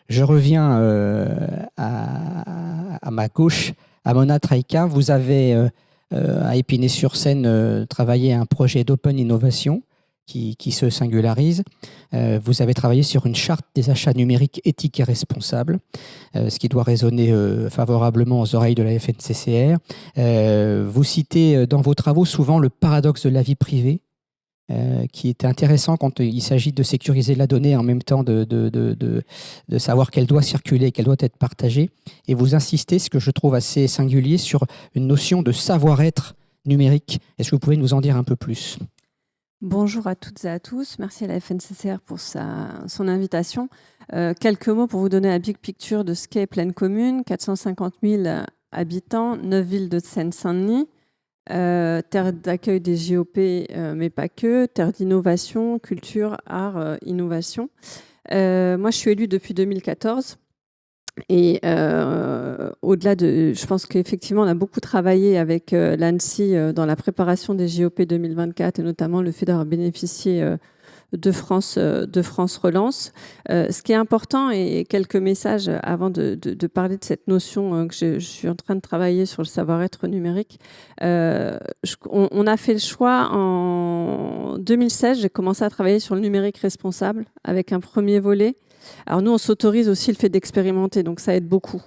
Je reviens à ma gauche, à Mona Traika. Vous avez, à Épinay-sur-Seine, travaillé à un projet d'open innovation qui se singularise. Vous avez travaillé sur une charte des achats numériques éthiques et responsables, ce qui doit résonner favorablement aux oreilles de la FNCCR. Vous citez dans vos travaux souvent le paradoxe de la vie privée, qui est intéressant quand il s'agit de sécuriser la donnée en même temps de savoir qu'elle doit circuler, qu'elle doit être partagée. Et vous insistez, ce que je trouve assez singulier, sur une notion de savoir-être numérique. Est-ce que vous pouvez nous en dire un peu plus ? Bonjour à toutes et à tous. Merci à la FNCCR pour son invitation. Quelques mots pour vous donner la big picture de ce qu'est Plaine Commune. 450 000 habitants, 9 villes de Seine-Saint-Denis. Terre d'accueil des JOP, mais pas que, terre d'innovation, culture, art, innovation. Moi, je suis élue depuis 2014 et au-delà de... Je pense qu'effectivement, on a beaucoup travaillé avec l'ANSSI dans la préparation des JOP 2024 et notamment le fait d'avoir bénéficié de France Relance. Ce qui est important, et quelques messages avant de parler de cette notion que je suis en train de travailler sur le savoir-être numérique. On a fait le choix en 2016, j'ai commencé à travailler sur le numérique responsable avec un premier volet. Alors nous, on s'autorise aussi le fait d'expérimenter, donc ça aide beaucoup.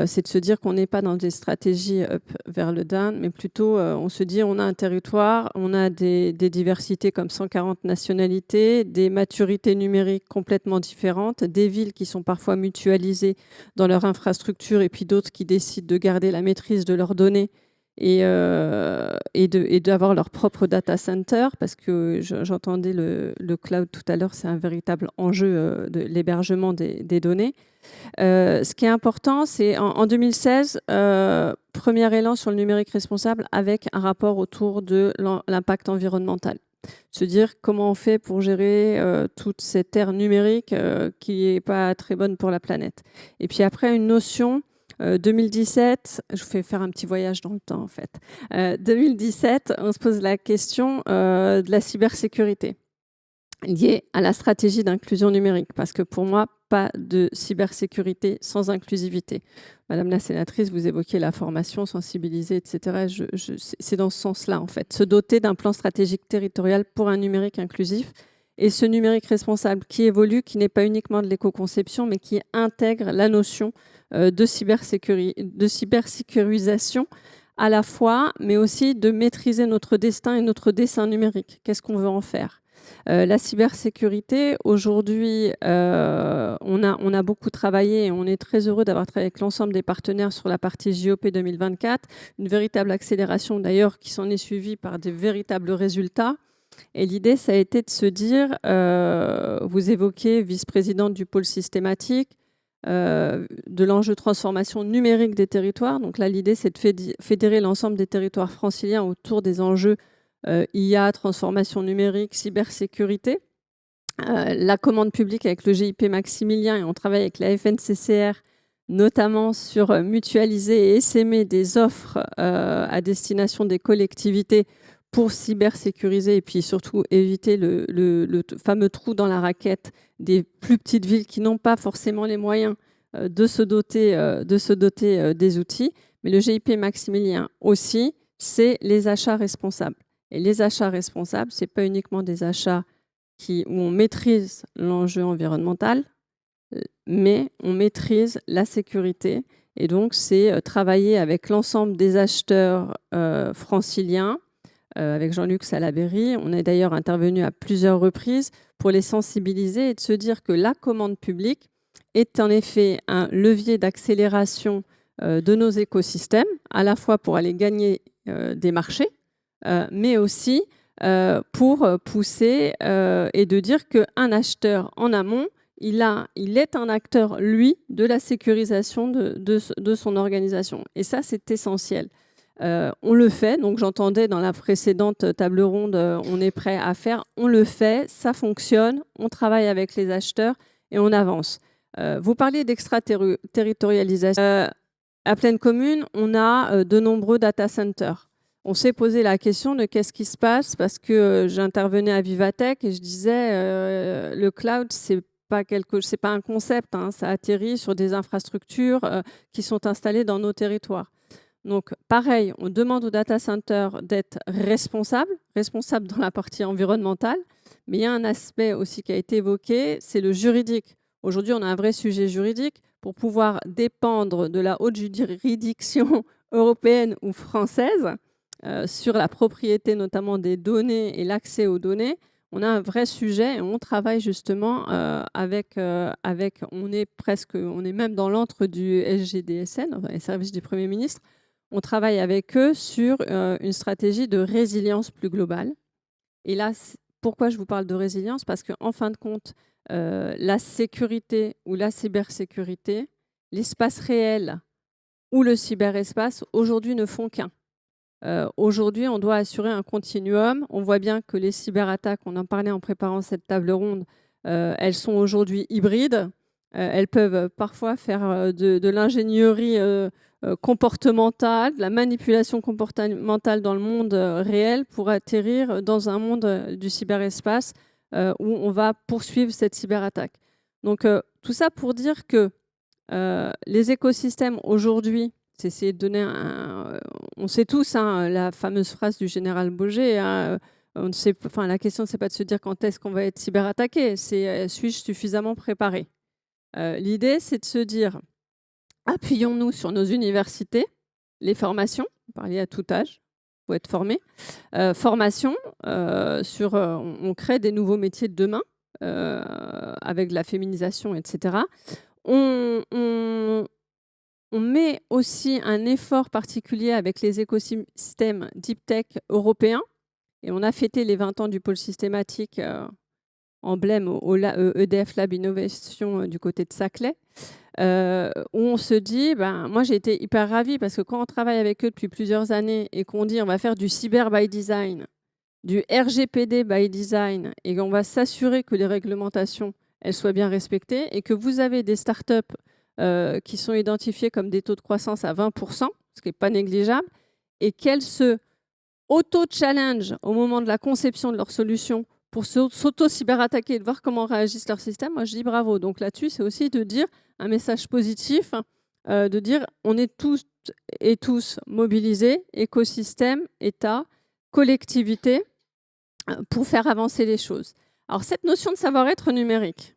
C'est de se dire qu'on n'est pas dans des stratégies up vers le down, mais plutôt on se dit on a un territoire, on a des diversités comme 140 nationalités, des maturités numériques complètement différentes, des villes qui sont parfois mutualisées dans leur infrastructure et puis d'autres qui décident de garder la maîtrise de leurs données et d'avoir leur propre data center, parce que j'entendais le cloud tout à l'heure, c'est un véritable enjeu de l'hébergement des données. Ce qui est important, c'est en 2016, premier élan sur le numérique responsable avec un rapport autour de l'impact environnemental. Se dire comment on fait pour gérer toute cette ère numérique qui n'est pas très bonne pour la planète. Et puis après, une notion 2017, je vous fais faire un petit voyage dans le temps en fait. 2017, on se pose la question de la cybersécurité liée à la stratégie d'inclusion numérique, parce que pour moi, pas de cybersécurité sans inclusivité. Madame la sénatrice, vous évoquiez la formation, sensibiliser, etc. C'est dans ce sens-là, en fait. Se doter d'un plan stratégique territorial pour un numérique inclusif et ce numérique responsable qui évolue, qui n'est pas uniquement de l'éco-conception, mais qui intègre la notion de cybersécurisation à la fois, mais aussi de maîtriser notre destin et notre dessin numérique. Qu'est-ce qu'on veut en faire ? La cybersécurité, aujourd'hui, on a beaucoup travaillé et on est très heureux d'avoir travaillé avec l'ensemble des partenaires sur la partie JOP 2024. Une véritable accélération d'ailleurs qui s'en est suivie par des véritables résultats. Et l'idée, ça a été de se dire, vous évoquez vice-présidente du pôle systématique, de l'enjeu transformation numérique des territoires. Donc là, l'idée, c'est de fédérer l'ensemble des territoires franciliens autour des enjeux IA, transformation numérique, cybersécurité. La commande publique avec le GIP Maximilien, et on travaille avec la FNCCR, notamment sur mutualiser et essaimer des offres à destination des collectivités pour cybersécuriser et puis surtout éviter le fameux trou dans la raquette des plus petites villes qui n'ont pas forcément les moyens de se doter des outils. Mais le GIP Maximilien aussi, c'est les achats responsables. Et les achats responsables, ce n'est pas uniquement des achats où on maîtrise l'enjeu environnemental, mais on maîtrise la sécurité. Et donc, c'est travailler avec l'ensemble des acheteurs franciliens, avec Jean-Luc Salaberry. On est d'ailleurs intervenu à plusieurs reprises pour les sensibiliser et de se dire que la commande publique est en effet un levier d'accélération de nos écosystèmes, à la fois pour aller gagner des marchés, mais aussi pour pousser et de dire qu'un acheteur en amont, il est un acteur, lui, de la sécurisation de son organisation. Et ça, c'est essentiel. On le fait, donc j'entendais dans la précédente table ronde, on est prêt à faire, on le fait, ça fonctionne, on travaille avec les acheteurs et on avance. Vous parliez d'extraterritorialisation. À Plaine Commune, on a de nombreux data centers. On s'est posé la question de qu'est-ce qui se passe, parce que j'intervenais à Vivatech et je disais le cloud, c'est pas un concept, hein, ça atterrit sur des infrastructures qui sont installées dans nos territoires. Donc, pareil, on demande aux data centers d'être responsables dans la partie environnementale, mais il y a un aspect aussi qui a été évoqué, c'est le juridique. Aujourd'hui, on a un vrai sujet juridique pour pouvoir dépendre de la haute juridiction européenne ou française sur la propriété notamment des données et l'accès aux données. On a un vrai sujet et on travaille justement on est même dans l'antre du SGDSN, les services du Premier ministre. On travaille avec eux sur une stratégie de résilience plus globale. Et là, pourquoi je vous parle de résilience? Parce qu'en fin de compte, la sécurité ou la cybersécurité, l'espace réel ou le cyberespace, aujourd'hui, ne font qu'un. Aujourd'hui, on doit assurer un continuum. On voit bien que les cyberattaques, on en parlait en préparant cette table ronde, elles sont aujourd'hui hybrides. Elles peuvent parfois faire de l'ingénierie comportementale, de la manipulation comportementale dans le monde réel pour atterrir dans un monde du cyberespace où on va poursuivre cette cyberattaque. Donc, tout ça pour dire que les écosystèmes aujourd'hui, c'est essayer de donner on sait tous la fameuse phrase du général Boger, la question, c'est pas de se dire quand est-ce qu'on va être cyberattaqué, c'est suis-je suffisamment préparé. L'idée, c'est de se dire, appuyons-nous sur nos universités, les formations, vous parliez à tout âge, il faut être formé, formation, on crée des nouveaux métiers de demain, avec de la féminisation, etc. On met aussi un effort particulier avec les écosystèmes Deep Tech européens, et on a fêté les 20 ans du pôle systématique, emblème au EDF Lab Innovation du côté de Saclay, où on se dit, moi j'ai été hyper ravie parce que quand on travaille avec eux depuis plusieurs années et qu'on dit on va faire du cyber by design, du RGPD by design, et qu'on va s'assurer que les réglementations elles soient bien respectées, et que vous avez des startups qui sont identifiées comme des taux de croissance à 20%, ce qui n'est pas négligeable, et qu'elles se auto-challenge au moment de la conception de leur solution pour s'auto-cyberattaquer et de voir comment réagissent leurs systèmes, moi je dis bravo. Donc là-dessus, c'est aussi de dire un message positif, de dire on est tous et tous mobilisés, écosystème, État, collectivité, pour faire avancer les choses. Alors cette notion de savoir-être numérique,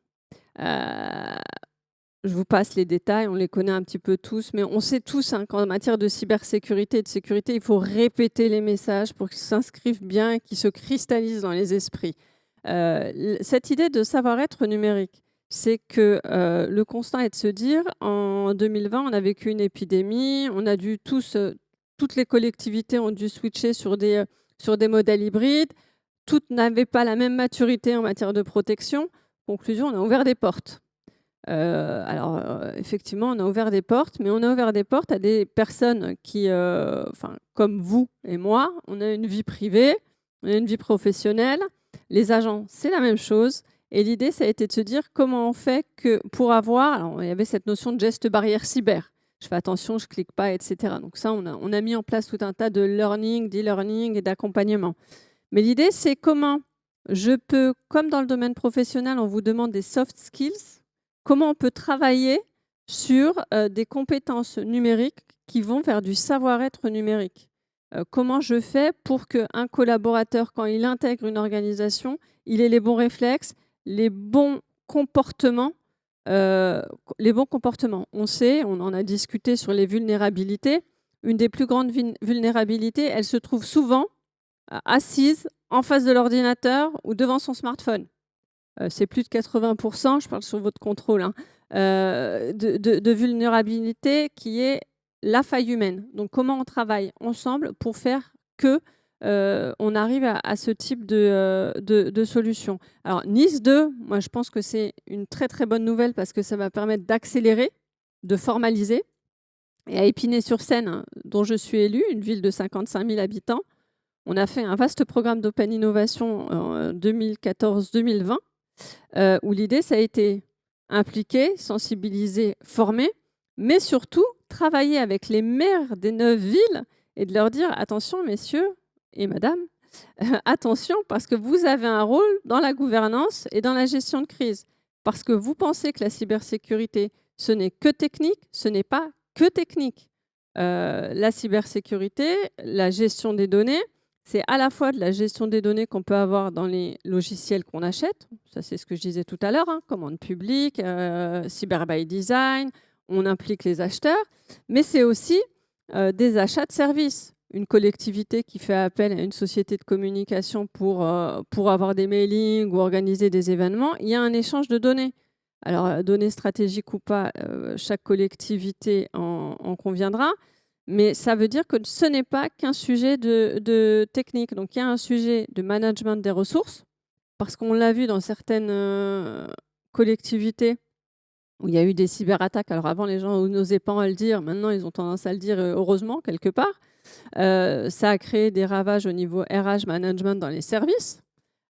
je vous passe les détails, on les connaît un petit peu tous, mais on sait tous qu'en matière de cybersécurité et de sécurité, il faut répéter les messages pour qu'ils s'inscrivent bien et qu'ils se cristallisent dans les esprits. Cette idée de savoir-être numérique, c'est que le constat est de se dire, en 2020, on a vécu une épidémie, on a dû toutes les collectivités ont dû switcher sur des modèles hybrides, toutes n'avaient pas la même maturité en matière de protection. Conclusion, on a ouvert des portes. Effectivement, on a ouvert des portes, mais on a ouvert des portes à des personnes qui, comme vous et moi, on a une vie privée, on a une vie professionnelle. Les agents, c'est la même chose. Et l'idée, ça a été de se dire comment on fait que pour avoir... Alors, il y avait cette notion de geste barrière cyber. Je fais attention, je ne clique pas, etc. Donc ça, on a mis en place tout un tas de learning, d'e-learning et d'accompagnement. Mais l'idée, c'est comment je peux, comme dans le domaine professionnel, on vous demande des soft skills, comment on peut travailler sur des compétences numériques qui vont vers du savoir-être numérique. Comment je fais pour qu'un collaborateur, quand il intègre une organisation, il ait les bons réflexes, les bons comportements. On sait, on en a discuté sur les vulnérabilités. Une des plus grandes vulnérabilités, elle se trouve souvent assise en face de l'ordinateur ou devant son smartphone. C'est plus de 80%, je parle sur votre contrôle, de vulnérabilité qui est la faille humaine. Donc, comment on travaille ensemble pour faire que on arrive à ce type de solution. Alors, NIS 2, moi, je pense que c'est une très, très bonne nouvelle parce que ça va permettre d'accélérer, de formaliser. Et à Épinay-sur-Seine, dont je suis élue, une ville de 55 000 habitants, on a fait un vaste programme d'open innovation en 2014-2020, où l'idée, ça a été impliquer, sensibiliser, former, mais surtout travailler avec les maires des 9 villes et de leur dire « Attention, messieurs et madame, attention, parce que vous avez un rôle dans la gouvernance et dans la gestion de crise. parce que vous pensez que la cybersécurité, ce n'est que technique, ce n'est pas que technique. La cybersécurité, la gestion des données, c'est à la fois de la gestion des données qu'on peut avoir dans les logiciels qu'on achète, ça c'est ce que je disais tout à l'heure, commande publique, cyber by design, on implique les acheteurs, mais c'est aussi des achats de services. Une collectivité qui fait appel à une société de communication pour avoir des mailings ou organiser des événements, il y a un échange de données. Alors, données stratégiques ou pas, chaque collectivité en conviendra, mais ça veut dire que ce n'est pas qu'un sujet de technique. Donc, il y a un sujet de management des ressources, parce qu'on l'a vu dans certaines collectivités où il y a eu des cyberattaques. Alors, avant, les gens n'osaient pas le dire. Maintenant, ils ont tendance à le dire, heureusement, quelque part. Ça a créé des ravages au niveau RH management dans les services.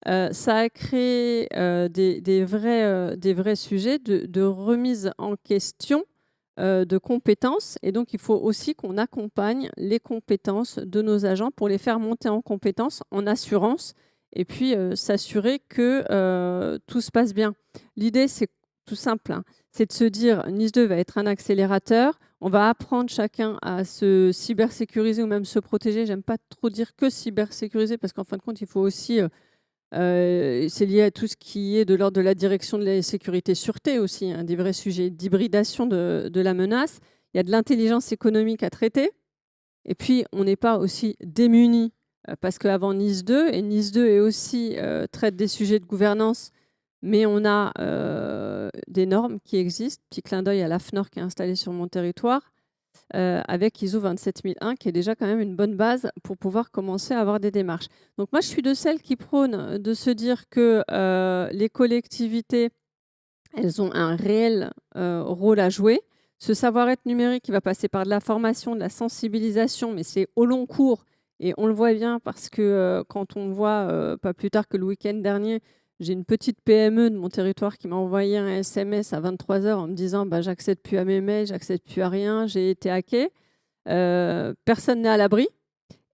Ça a créé des vrais sujets de remise en question de compétences. Et donc, il faut aussi qu'on accompagne les compétences de nos agents pour les faire monter en compétences, en assurance, et puis s'assurer que tout se passe bien. L'idée, c'est tout simple, c'est de se dire NIS2 va être un accélérateur. On va apprendre chacun à se cybersécuriser ou même se protéger. J'aime pas trop dire que cybersécuriser parce qu'en fin de compte, il faut aussi... c'est lié à tout ce qui est de l'ordre de la direction de la sécurité sûreté aussi, des vrais sujets d'hybridation de la menace. Il y a de l'intelligence économique à traiter. Et puis, on n'est pas aussi démunis parce qu'avant NIS2, et NIS2 est aussi traite des sujets de gouvernance, mais on a des normes qui existent. Petit clin d'œil à l'AFNOR qui est installée sur mon territoire, avec ISO 27001, qui est déjà quand même une bonne base pour pouvoir commencer à avoir des démarches. Donc moi, je suis de celles qui prônent de se dire que les collectivités, elles ont un réel rôle à jouer. Ce savoir-être numérique, il va passer par de la formation, de la sensibilisation, mais c'est au long cours. Et on le voit bien parce que quand on voit, pas plus tard que le week-end dernier, j'ai une petite PME de mon territoire qui m'a envoyé un SMS à 23 h en me disant j'accède plus à mes mails, j'accède plus à rien, j'ai été hacké. Personne n'est à l'abri.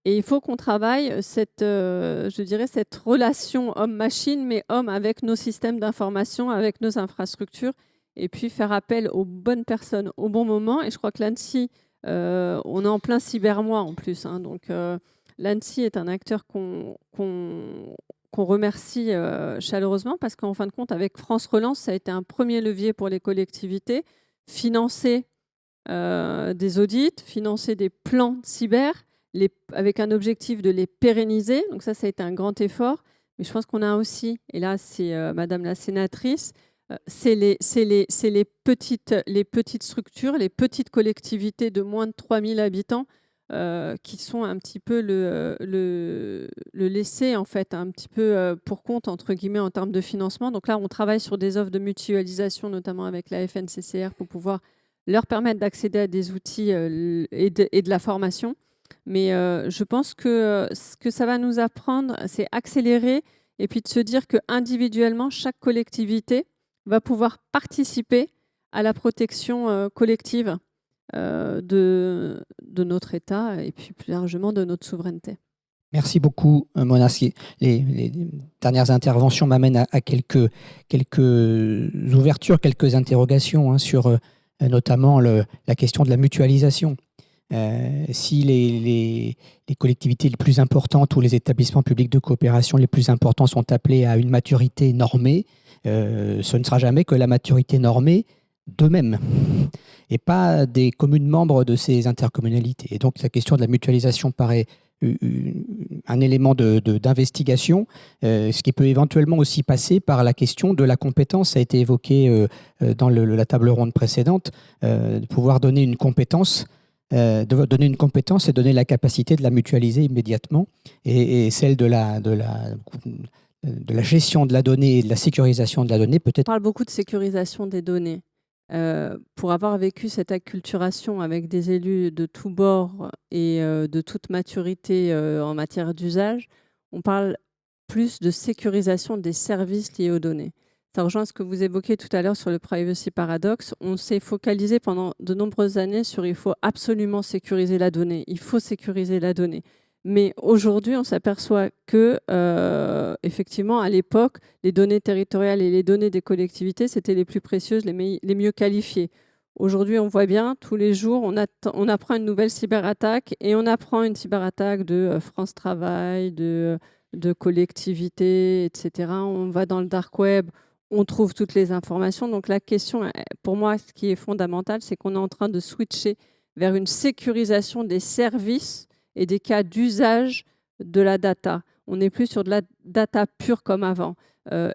Et il faut qu'on travaille cette relation homme-machine, mais homme avec nos systèmes d'information, avec nos infrastructures, et puis faire appel aux bonnes personnes au bon moment. Et je crois que l'ANSSI, on est en plein cybermois en plus. Donc l'ANSSI est un acteur qu'on remercie chaleureusement parce qu'en fin de compte, avec France Relance, ça a été un premier levier pour les collectivités, financer des audits, financer des plans de cyber, avec un objectif de les pérenniser. Donc ça a été un grand effort. Mais je pense qu'on a aussi, et là c'est Madame la sénatrice, c'est les petites structures, les petites collectivités de moins de 3000 habitants qui sont un petit peu le laisser en fait un petit peu pour compte entre guillemets en termes de financement. Donc là, on travaille sur des offres de mutualisation, notamment avec la FNCCR, pour pouvoir leur permettre d'accéder à des outils et de la formation. Mais je pense que ce que ça va nous apprendre, c'est accélérer et puis de se dire qu'individuellement, chaque collectivité va pouvoir participer à la protection collective de notre État et puis plus largement de notre souveraineté. Merci beaucoup, Mona. Les dernières interventions m'amènent à quelques ouvertures, quelques interrogations sur notamment la question de la mutualisation. Si les collectivités les plus importantes ou les établissements publics de coopération les plus importants sont appelés à une maturité normée, ce ne sera jamais que la maturité normée d'eux-mêmes et pas des communes membres de ces intercommunalités. Et donc la question de la mutualisation paraît un élément d'investigation, ce qui peut éventuellement aussi passer par la question de la compétence. Ça a été évoqué dans la table ronde précédente, de pouvoir donner une compétence, et donner la capacité de la mutualiser immédiatement, et celle de la gestion de la donnée et de la sécurisation de la donnée peut-être. On parle beaucoup de sécurisation des données. Pour avoir vécu cette acculturation avec des élus de tous bords et de toute maturité en matière d'usage, on parle plus de sécurisation des services liés aux données. Ça rejoint ce que vous évoquiez tout à l'heure sur le privacy paradox. On s'est focalisé pendant de nombreuses années sur il faut absolument sécuriser la donnée. Il faut sécuriser la donnée. Mais aujourd'hui, on s'aperçoit que, effectivement, à l'époque, les données territoriales et les données des collectivités, c'était les plus précieuses, les mieux qualifiées. Aujourd'hui, on voit bien, tous les jours, on apprend une nouvelle cyberattaque et on apprend une cyberattaque de France Travail, de collectivités, etc. On va dans le dark web, on trouve toutes les informations. Donc la question, pour moi, ce qui est fondamental, c'est qu'on est en train de switcher vers une sécurisation des services et des cas d'usage de la data. On n'est plus sur de la data pure comme avant.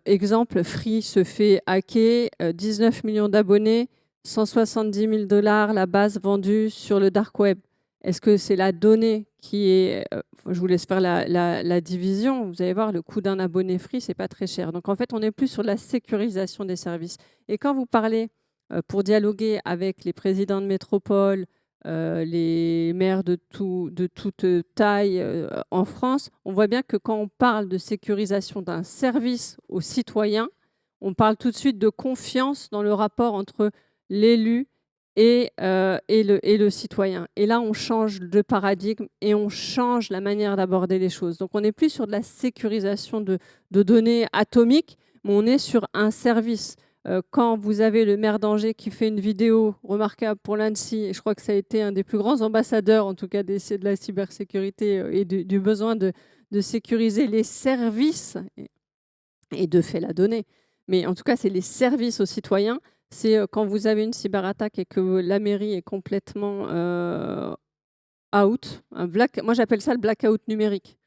Exemple, Free se fait hacker, 19 millions d'abonnés, 170 000 $, la base vendue sur le dark web. Est-ce que c'est la donnée qui est... je vous laisse faire la division. Vous allez voir, le coût d'un abonné Free, c'est pas très cher. Donc en fait, on n'est plus sur la sécurisation des services. Et quand vous parlez, pour dialoguer avec les présidents de métropole, les maires de toute taille en France, on voit bien que quand on parle de sécurisation d'un service aux citoyens, on parle tout de suite de confiance dans le rapport entre l'élu et le citoyen. Et là, on change de paradigme et on change la manière d'aborder les choses. Donc, on n'est plus sur de la sécurisation de données atomiques, mais on est sur un service. Quand vous avez le maire d'Angers qui fait une vidéo remarquable pour l'ANSSI, et je crois que ça a été un des plus grands ambassadeurs, en tout cas de la cybersécurité et du besoin de sécuriser les services et de fait la donnée. Mais en tout cas, c'est les services aux citoyens. C'est quand vous avez une cyberattaque et que la mairie est complètement out. Moi, j'appelle ça le blackout numérique.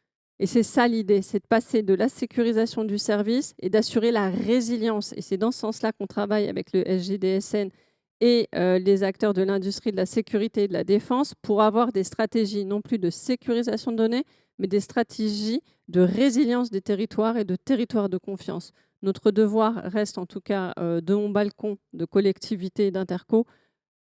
Et c'est ça l'idée, c'est de passer de la sécurisation du service et d'assurer la résilience. Et c'est dans ce sens-là qu'on travaille avec le SGDSN et les acteurs de l'industrie de la sécurité et de la défense pour avoir des stratégies non plus de sécurisation de données, mais des stratégies de résilience des territoires et de territoires de confiance. Notre devoir reste, en tout cas de mon balcon de collectivité et d'interco,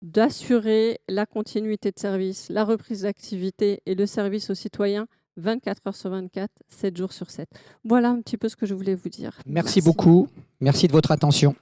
d'assurer la continuité de service, la reprise d'activité et le service aux citoyens 24 heures sur 24, 7 jours sur 7. Voilà un petit peu ce que je voulais vous dire. Merci beaucoup. Merci de votre attention.